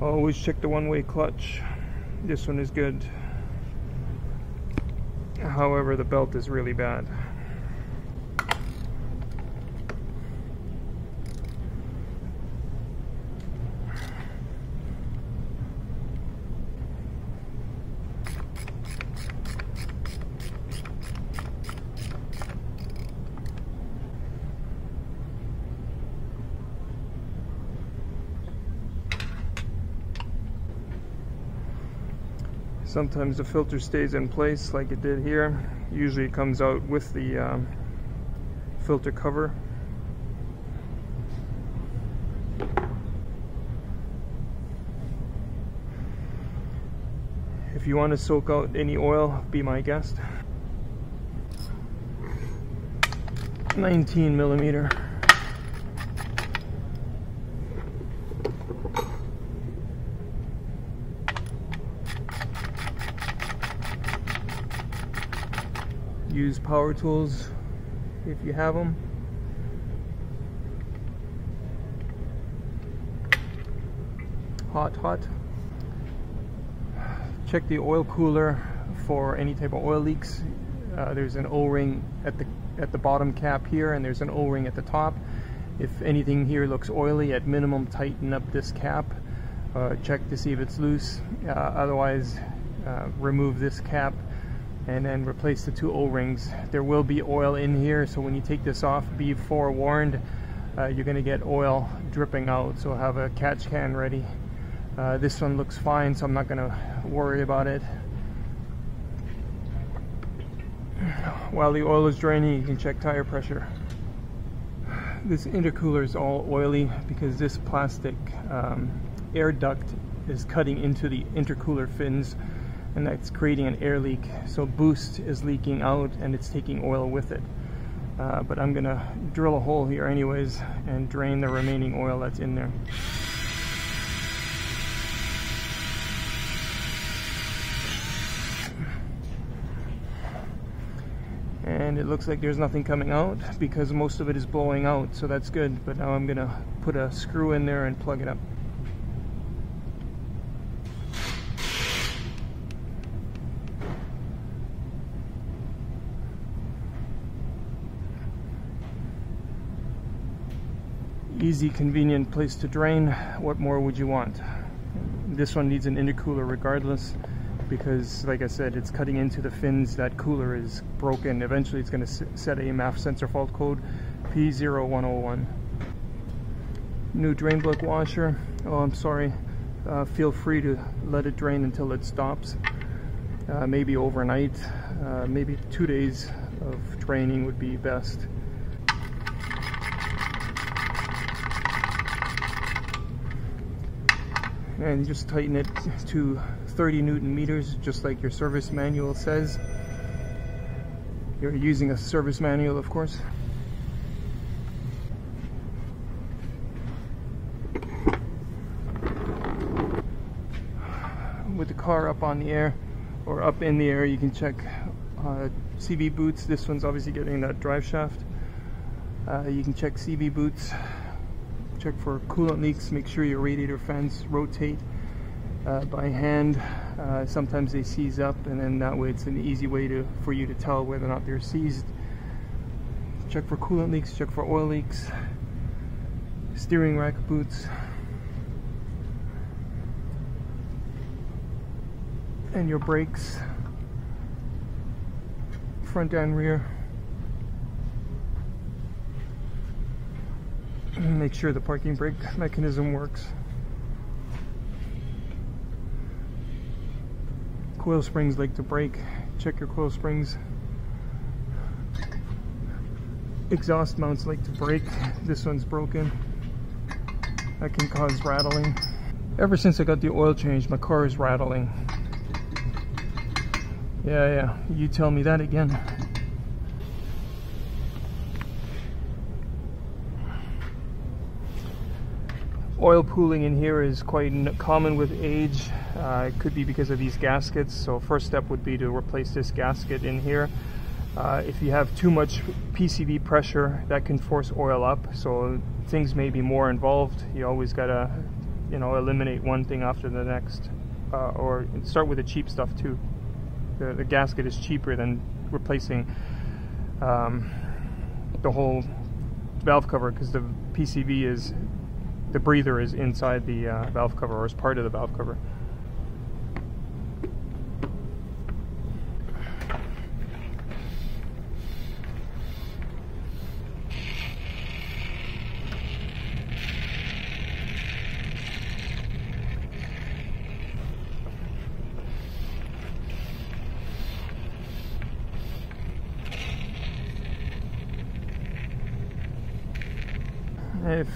Always check the one-way clutch. This one is good. However, the belt is really bad. Sometimes the filter stays in place like it did here. Usually it comes out with the filter cover. If you want to soak out any oil, be my guest. 19 millimeter. Use power tools if you have them. Hot. Check the oil cooler for any type of oil leaks. There's an O-ring at the bottom cap here, and there's an O-ring at the top. If anything here looks oily, at minimum tighten up this cap. Check to see if it's loose. Otherwise, remove this cap and then replace the two O-rings. There will be oil in here, so when you take this off, be forewarned, you're going to get oil dripping out, so have a catch can ready. This one looks fine, so I'm not going to worry about it. While the oil is draining, you can check tire pressure. This intercooler is all oily because this plastic air duct is cutting into the intercooler fins, and that's creating an air leak. So boost is leaking out and it's taking oil with it. But I'm gonna drill a hole here anyways and drain the remaining oil that's in there. And it looks like there's nothing coming out because most of it is blowing out, so that's good. But now I'm gonna put a screw in there and plug it up. Easy, convenient place to drain. What more would you want? This one needs an intercooler regardless because, like I said, it's cutting into the fins. That cooler is broken. Eventually it's going to set a MAF sensor fault code P0101. New drain block washer. Oh, I'm sorry. Feel free to let it drain until it stops. Maybe overnight. Maybe 2 days of draining would be best. And just tighten it to 30 Newton meters, just like your service manual says. You're using a service manual, of course. With the car up on the air, or up in the air, you can check CV boots. This one's obviously getting that drive shaft. You can check CV boots. Check for coolant leaks. Make sure your radiator fans rotate by hand. Sometimes they seize up, and then that way it's an easy way for you to tell whether or not they're seized. Check for coolant leaks, check for oil leaks. Steering rack boots. And your brakes, front and rear. Make sure the parking brake mechanism works. Coil springs like to break. Check your coil springs. Exhaust mounts like to break. This one's broken. That can cause rattling. Ever since I got the oil change, my car is rattling. Yeah, you tell me that again. Oil pooling in here is quite common with age. It could be because of these gaskets. So first step would be to replace this gasket in here. If you have too much PCV pressure, that can force oil up. So things may be more involved. You always gotta you know, eliminate one thing after the next, or start with the cheap stuff too. The gasket is cheaper than replacing the whole valve cover, because the PCV is, the breather is inside the valve cover, or is part of the valve cover.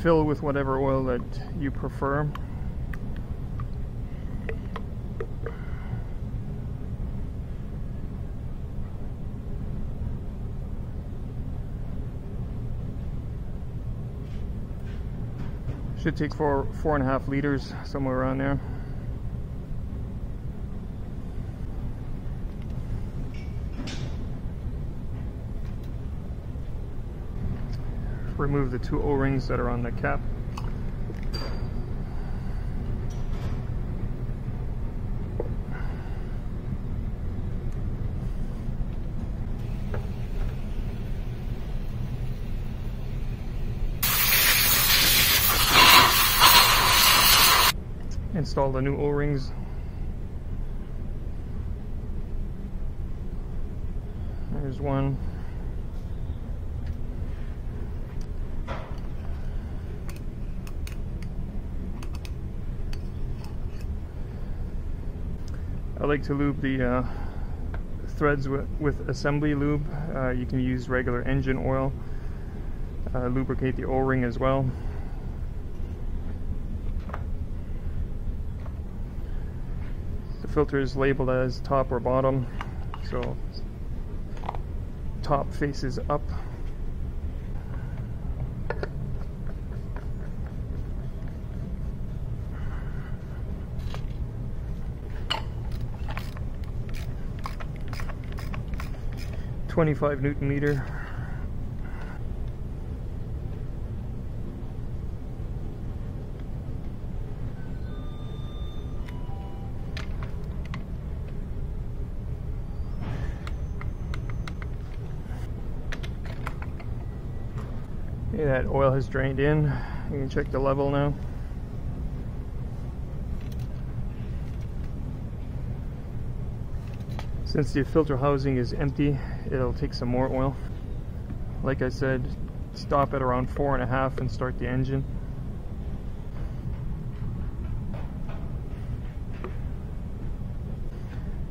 Fill with whatever oil that you prefer. Should take 4.5 liters, somewhere around there. Remove the 2 O-rings that are on the cap. Install the new O-rings. There's one. I like to lube the threads with assembly lube. You can use regular engine oil. Lubricate the O-ring as well. The filter is labeled as top or bottom, so top faces up. .25 Newton meter. Okay, that oil has drained in. You can check the level now. Since the filter housing is empty, it'll take some more oil. Like I said, stop at around 4.5 and start the engine.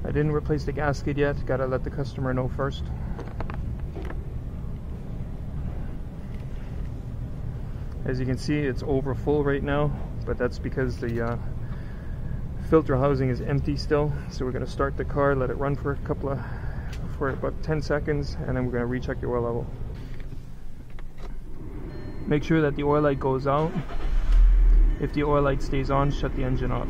I didn't replace the gasket yet, gotta let the customer know first. As you can see, it's over full right now, but that's because the filter housing is empty still. So we're going to start the car, let it run for about 10 seconds, and then we're going to recheck the oil level. Make sure that the oil light goes out. If the oil light stays on, shut the engine off.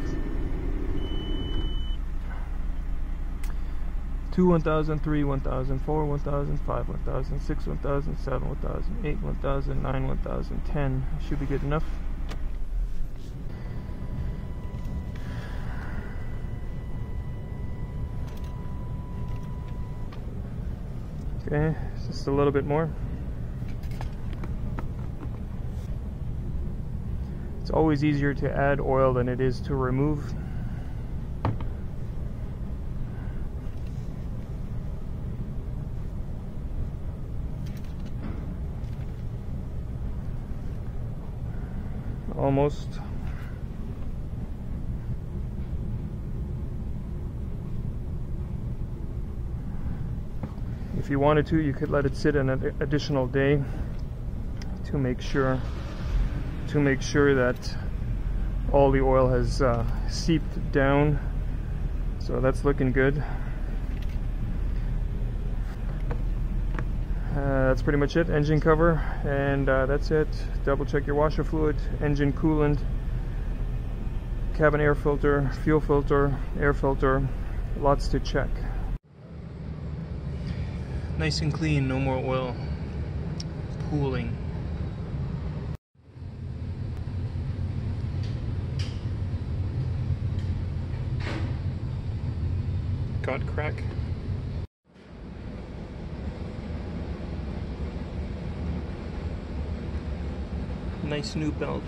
2 1000, 3 1000, 4 1000, 5 1000, 6 1000, 7 1000, 8 1000, 9 1000, 10 should be good enough. Okay, just a little bit more. It's always easier to add oil than it is to remove. Almost. If you wanted to, you could let it sit an additional day to make sure that all the oil has seeped down. So that's looking good. That's pretty much it. Engine cover, and that's it. Double check your washer fluid, engine coolant, cabin air filter, fuel filter, air filter. Lots to check. Nice and clean, no more oil pooling. shot crack. Nice new belt.